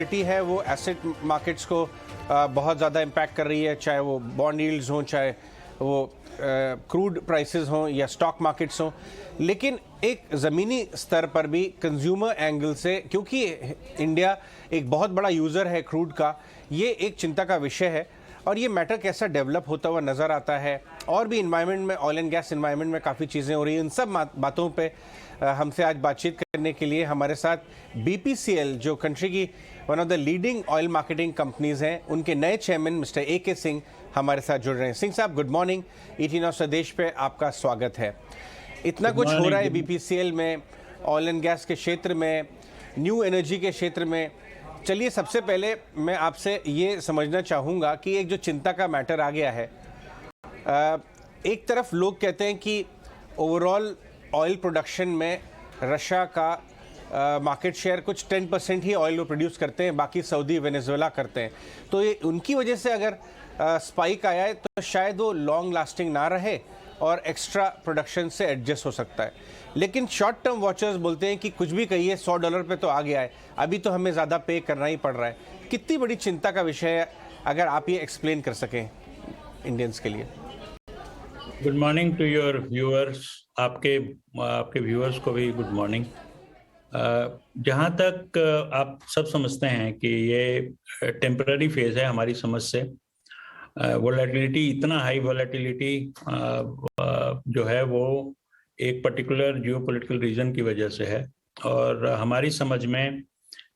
Volatility है वो asset markets को बहुत ज़्यादा इम्पैक्ट कर रही है, चाहे वो बॉन्ड यील्ड्स हों, चाहे वो क्रूड प्राइसेस हों या स्टॉक मार्केट्स हों। लेकिन एक ज़मीनी स्तर पर भी कंज्यूमर एंगल से, क्योंकि इंडिया एक बहुत बड़ा यूज़र है क्रूड का, ये एक चिंता का विषय है और ये मैटर कैसा डेवलप होता हुआ नज़र आता है। और भी इन्वायरमेंट में, ऑयल एंड गैस इन्वायरमेंट में काफ़ी चीज़ें हो रही हैं। इन सब बातों पे हमसे आज बातचीत करने के लिए हमारे साथ बीपीसीएल, जो कंट्री की one of the leading oil marketing companies हैं, उनके नए चेयरमैन मिस्टर AK सिंह हमारे साथ जुड़ रहे हैं। सिंह साहब, गुड मॉर्निंग। 18 ऑफ स्वदेश पे आपका स्वागत है। इतना कुछ हो रहा है बीपीसीएल में, ऑयल एंड गैस के क्षेत्र में, न्यू एनर्जी के क्षेत्र में। चलिए, सबसे पहले मैं आपसे ये समझना चाहूँगा कि एक जो चिंता का मैटर आ गया है, एक तरफ लोग कहते हैं कि ओवरऑल ऑयल प्रोडक्शन में रशिया का मार्केट शेयर कुछ 10% ही ऑयल वो प्रोड्यूस करते हैं, बाकी सऊदी, वेनेजुएला करते हैं। तो ये उनकी वजह से अगर स्पाइक आया है तो शायद वो लॉन्ग लास्टिंग ना रहे और एक्स्ट्रा प्रोडक्शन से एडजस्ट हो सकता है। लेकिन शॉर्ट टर्म वॉचर्स बोलते हैं कि कुछ भी कहिए, $100 पे तो आ गया है, अभी तो हमें ज़्यादा पे करना ही पड़ रहा है। कितनी बड़ी चिंता का विषय है, अगर आप ये एक्सप्लेन कर सकें इंडियंस के लिए। Good morning to your viewers. आपके व्यूअर्स को भी गुड मॉर्निंग। जहाँ तक आप सब समझते हैं कि ये टेम्पररी फेज है हमारी समझ से। वोलेटिलिटी, इतना हाई वोलेटिलिटी जो है वो एक पर्टिकुलर जियोपॉलिटिकल रीजन की वजह से है, और हमारी समझ में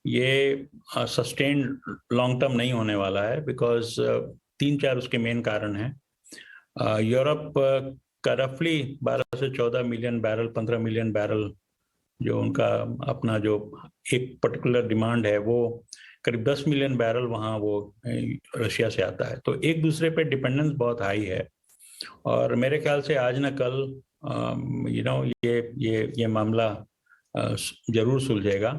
ये सस्टेन्ड लॉन्ग टर्म नहीं होने वाला है। बिकॉज 3-4 उसके मेन कारण हैं। यूरोप का रफली 12 से 14 मिलियन बैरल, 15 मिलियन बैरल जो उनका अपना जो एक पर्टिकुलर डिमांड है, वो करीब 10 मिलियन बैरल वहाँ वो रशिया से आता है। तो एक दूसरे पे डिपेंडेंस बहुत हाई है, और मेरे ख्याल से आज न कल ये मामला जरूर सुलझेगा।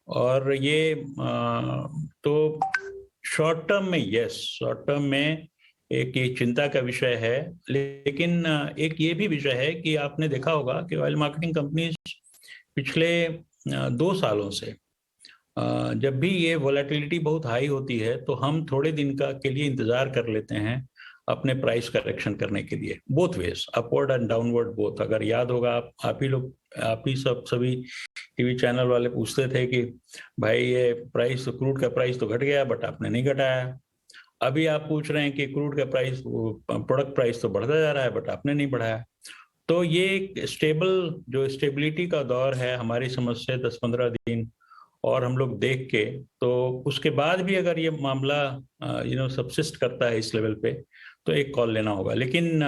और ये तो शॉर्ट टर्म में, शॉर्ट टर्म में एक ये चिंता का विषय है। लेकिन एक ये भी विषय है कि आपने देखा होगा कि ऑयल मार्केटिंग कंपनीज पिछले 2 सालों से जब भी ये वोलेटिलिटी बहुत हाई होती है तो हम थोड़े दिन के लिए इंतजार कर लेते हैं अपने प्राइस करेक्शन करने के लिए, both ways, upward and downward both. अगर याद होगा, आप ही सभी टीवी चैनल वाले पूछते थे कि भाई ये प्राइस, क्रूड का प्राइस तो घट गया, बट आपने नहीं घटाया। अभी आप पूछ रहे हैं कि क्रूड का प्राइस, प्रोडक्ट प्राइस तो बढ़ता जा रहा है, बट आपने नहीं बढ़ाया। तो ये एक स्टेबिलिटी का दौर है हमारी समझ से 10-15 दिन, और हम लोग देख के, तो उसके बाद भी अगर ये मामला सबसिस्ट करता है इस लेवल पे, तो एक कॉल लेना होगा। लेकिन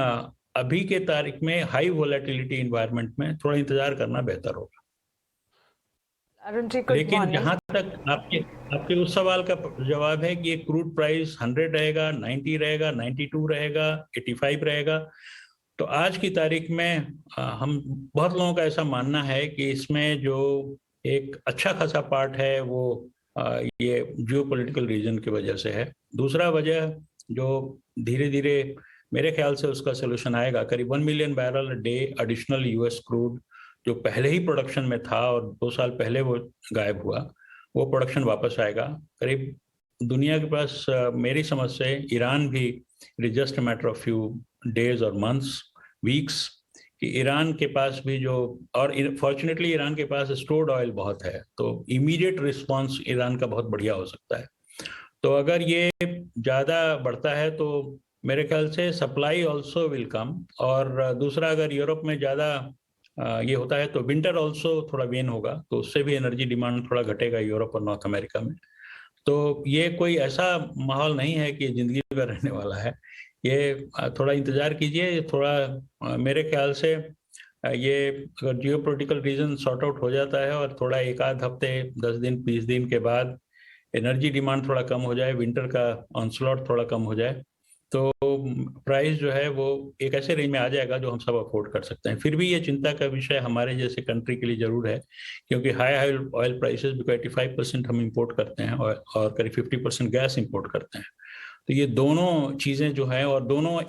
अभी के तारीख में हाई वोलेटिलिटी इन्वायरमेंट में थोड़ा इंतजार करना बेहतर होगा। लेकिन जहां तक आपके उस सवाल का जवाब है कि ये क्रूड प्राइस 100 रहेगा, 90 रहेगा, 92 रहेगा, 85 रहेगा, तो आज की तारीख में हम बहुत लोगों का ऐसा मानना है कि इसमें जो एक अच्छा खासा पार्ट है वो ये जियोपॉलिटिकल रीजन की वजह से है। दूसरा वजह जो धीरे धीरे मेरे ख्याल से उसका सोल्यूशन आएगा, करीब 1 million barrel day additional US crude जो पहले ही प्रोडक्शन में था और 2 साल पहले वो गायब हुआ, वो प्रोडक्शन वापस आएगा। करीब दुनिया के पास मेरी समझ से ईरान भी, it is just a matter of few days और मंथ्स, वीक्स, कि ईरान के पास भी जो, और फॉर्चुनेटली ईरान के पास स्टोर्ड ऑयल बहुत है, तो इमीडिएट रिस्पांस ईरान का बहुत बढ़िया हो सकता है। तो अगर ये ज़्यादा बढ़ता है तो मेरे ख्याल से सप्लाई ऑल्सो विल कम। और दूसरा, अगर यूरोप में ज़्यादा ये होता है तो विंटर ऑल्सो थोड़ा वेन होगा, तो उससे भी एनर्जी डिमांड थोड़ा घटेगा यूरोप और नॉर्थ अमेरिका में। तो ये कोई ऐसा माहौल नहीं है कि जिंदगी भर रहने वाला है। ये थोड़ा इंतजार कीजिए, थोड़ा मेरे ख्याल से ये अगर जियोपॉलिटिकल रीजन सॉर्ट आउट हो जाता है और थोड़ा 1-आध हफ्ते, 10 दिन, 20 दिन के बाद एनर्जी डिमांड थोड़ा कम हो जाए, विंटर का ऑनस्लॉट थोड़ा कम हो जाए, तो प्राइस जो है वो एक ऐसे रेंज में आ जाएगा जो हम सब अफोर्ड कर सकते हैं। फिर भी ये चिंता का विषय हमारे जैसे कंट्री के लिए जरूर है, क्योंकि हाई ऑयल प्राइसेस, बिकॉज 85% हम इंपोर्ट करते हैं और करीब 50% गैस इंपोर्ट करते हैं। तो ये दोनों चीज़ें जो हैं, और दोनों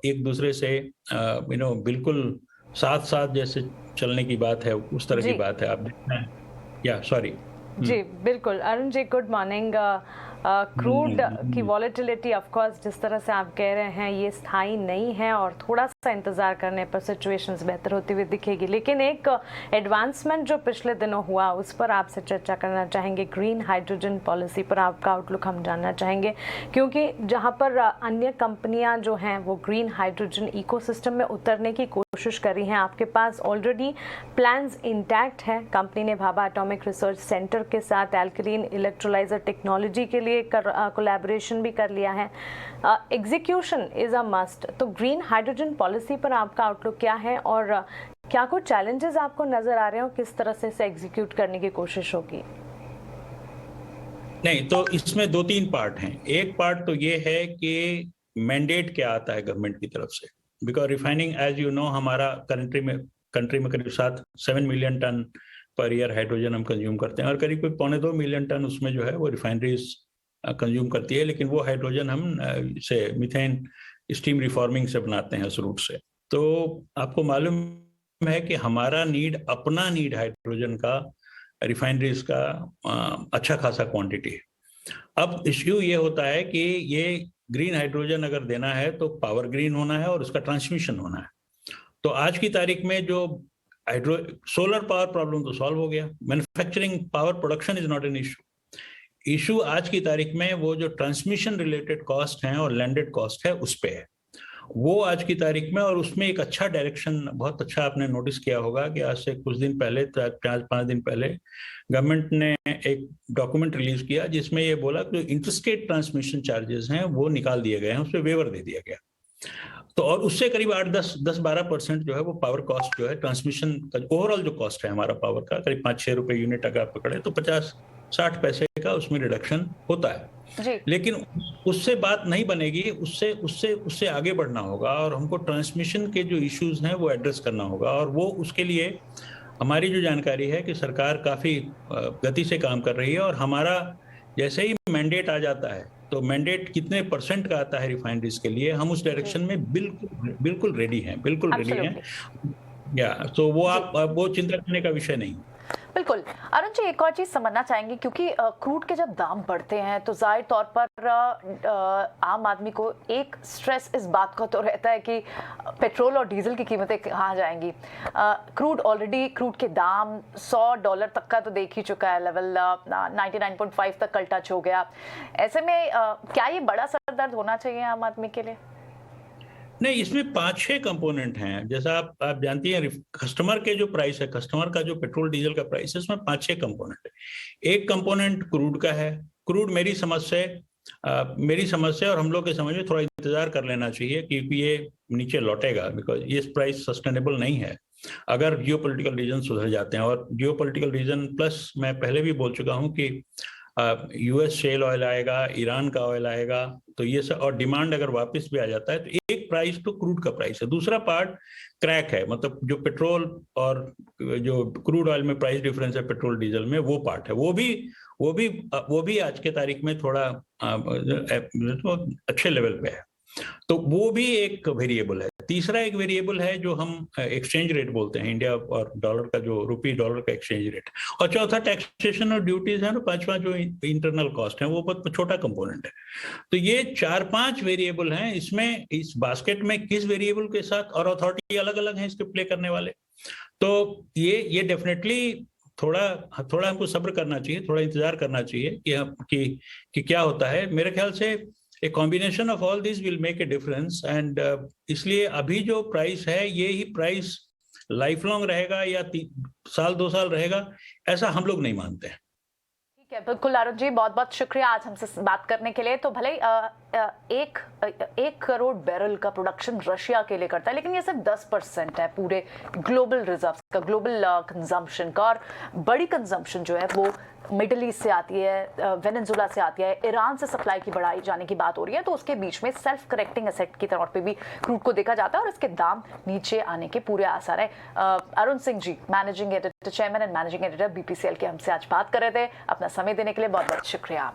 एक दूसरे से बिल्कुल साथ साथ जैसे चलने की बात है, उस तरह की बात है। आप देखना है, या सॉरी, जी बिल्कुल। Arun ji, good morning. Crude की वॉलेटिलिटी ऑफ कोर्स जिस तरह से आप कह रहे हैं ये स्थायी नहीं है और थोड़ा सा इंतज़ार करने पर सिचुएशंस बेहतर होती हुई दिखेगी, लेकिन एक एडवांसमेंट जो पिछले दिनों हुआ उस पर आपसे चर्चा करना चाहेंगे। ग्रीन हाइड्रोजन पॉलिसी पर आपका आउटलुक हम जानना चाहेंगे, क्योंकि जहाँ पर अन्य कंपनियाँ जो हैं वो ग्रीन हाइड्रोजन इकोसिस्टम में उतरने की कोशिश कर रही हैं, आपके पास ऑलरेडी प्लान्स इंटैक्ट हैं। कंपनी ने भाभा एटॉमिक रिसर्च सेंटर के साथ एल्कलीन इलेक्ट्रोलाइजर टेक्नोलॉजी के लिए कोलैबोरेशन भी कर लिया है। Execution is a must. तो ग्रीन हाइड्रोजन पॉलिसी पर आपका आउटलुक क्या है और क्या कुछ चैलेंजेस आपको नजर आ रहे हो, किस तरह से इसे एग्जीक्यूट करने की कोशिश होगी? नहीं, तो इसमें 2-3 पार्ट हैं। एक पार्ट तो ये है कि मैंडेट क्या आता है गवर्नमेंट की तरफ से, because refining as you know हमारा कंट्री में करीब 7 million ton per year hydrogen हम कंज्यूम करते हैं और करीब 1.25 मिलियन टन उसमें जो है वो रिफाइनरीज कंज्यूम करती है, लेकिन वो हाइड्रोजन हम से मीथेन स्टीम रिफॉर्मिंग से बनाते हैं उस रूट से। तो आपको मालूम है कि हमारा अपना नीड हाइड्रोजन का रिफाइनरीज का अच्छा खासा क्वांटिटी है। अब इश्यू ये होता है कि ये ग्रीन हाइड्रोजन अगर देना है तो पावर ग्रीन होना है और उसका ट्रांसमिशन होना है। तो आज की तारीख में जो सोलर पावर प्रॉब्लम तो सॉल्व हो गया, manufacturing power production is not an issue आज की तारीख में वो जो ट्रांसमिशन रिलेटेड कॉस्ट हैं और लैंडेड कॉस्ट है उस पे है वो आज की तारीख में। और उसमें एक अच्छा डायरेक्शन, बहुत अच्छा आपने नोटिस किया होगा कि आज से कुछ दिन पहले, 4-5 दिन पहले गवर्नमेंट ने एक डॉक्यूमेंट रिलीज किया जिसमें ये बोला कि इंटरस्टेट ट्रांसमिशन चार्जेस हैं वो निकाल दिए गए हैं, उस पर वेवर दे दिया गया। तो और उससे करीब 8-10-12% जो है वो पावर कॉस्ट जो है ट्रांसमिशन का ओवरऑल जो कॉस्ट है हमारा पावर का करीब 5-6 रुपए यूनिट अगर आप पकड़े तो 50-60 पैसे का उसमें रिडक्शन होता है जी। लेकिन उससे बात नहीं बनेगी, उससे उससे उससे आगे बढ़ना होगा और हमको ट्रांसमिशन के जो इश्यूज हैं वो एड्रेस करना होगा। और वो उसके लिए हमारी जो जानकारी है कि सरकार काफी गति से काम कर रही है और हमारा जैसे ही मैंडेट आ जाता है तो मैंडेट कितने परसेंट का आता है रिफाइनरीज के लिए, हम उस डायरेक्शन में बिल्कुल रेडी हैं, बिल्कुल रेडी हैं। या तो वो आप वो चिंता करने का विषय नहीं। बिल्कुल। अरुण जी, एक और चीज समझना चाहेंगे, क्योंकि क्रूड के जब दाम बढ़ते हैं तो जाहिर तौर पर आम आदमी को एक स्ट्रेस इस बात का तो रहता है कि पेट्रोल और डीजल की कीमतें कहाँ जाएंगी। क्रूड के दाम $100 तक का तो देख ही चुका है लेवल, 99.5 तक कल टच हो गया। ऐसे में क्या ये बड़ा सरदर्द होना चाहिए आम आदमी के लिए? नहीं, इसमें 5-6 कंपोनेंट हैं। जैसा आप जानती हैं कस्टमर के जो प्राइस है, कस्टमर का जो पेट्रोल डीजल का प्राइस है उसमें 5-6 कंपोनेंट है। एक कंपोनेंट क्रूड का है। क्रूड मेरी समझ से और हम लोग के समझ में थोड़ा इंतजार कर लेना चाहिए क्योंकि ये नीचे लौटेगा, बिकॉज ये प्राइस सस्टेनेबल नहीं है अगर जियोपॉलिटिकल रीजन सुधर जाते हैं। और जियोपॉलिटिकल रीजन प्लस मैं पहले भी बोल चुका हूँ कि यूएस शेल ऑयल आएगा, ईरान का ऑयल आएगा, तो ये सब और डिमांड अगर वापस भी आ जाता है तो एक प्राइस तो क्रूड का प्राइस है। दूसरा पार्ट क्रैक है, मतलब जो पेट्रोल और जो क्रूड ऑयल में प्राइस डिफरेंस है पेट्रोल डीजल में, वो पार्ट है। वो भी आज के तारीख में थोड़ा अच्छे लेवल पे है, तो वो भी एक वेरिएबल है। तीसरा एक वेरिएबल है जो हम एक्सचेंज रेट बोलते हैं, इंडिया और डॉलर का जो रुपी डॉलर का एक्सचेंज रेट। और चौथा टैक्सेशन और ड्यूटीज है ना, पांचवा जो इंटरनल कॉस्ट है वो बहुत छोटा कंपोनेंट है। तो ये 4-5 वेरिएबल हैं। इसमें इस बास्केट में किस वेरिएबल के साथ, और अथॉरिटी अलग अलग है इसके प्ले करने वाले, तो ये डेफिनेटली थोड़ा हमको सब्र करना चाहिए, थोड़ा इंतजार करना चाहिए कि क्या होता है। मेरे ख्याल से A combination of all these will make a difference and इसलिए अभी जो प्राइस है ये ही प्राइस लाइफ लॉन्ग रहेगा या 3-2 साल रहेगा, ऐसा हम लोग नहीं मानते हैं। ठीक है, बिल्कुल अरुण जी, बहुत बहुत शुक्रिया आज हमसे बात करने के लिए। तो भले 1 करोड़ बैरल का प्रोडक्शन रशिया के लिए करता है, लेकिन ये सिर्फ 10% है पूरे ग्लोबल रिजर्व्स का, ग्लोबल कंजम्पशन का। और बड़ी कंजम्पशन जो है वो मिडिल ईस्ट से आती है, वेनेजुला से आती है, ईरान से सप्लाई की बढ़ाई जाने की बात हो रही है। तो उसके बीच में सेल्फ करेक्टिंग एसेट की तौर पे भी क्रूड को देखा जाता है और इसके दाम नीचे आने के पूरे आसार है। Arun Singh ji, managing editor, chairman and managing editor BPCL के हमसे आज बात कर रहे थे। अपना समय देने के लिए बहुत बहुत शुक्रिया।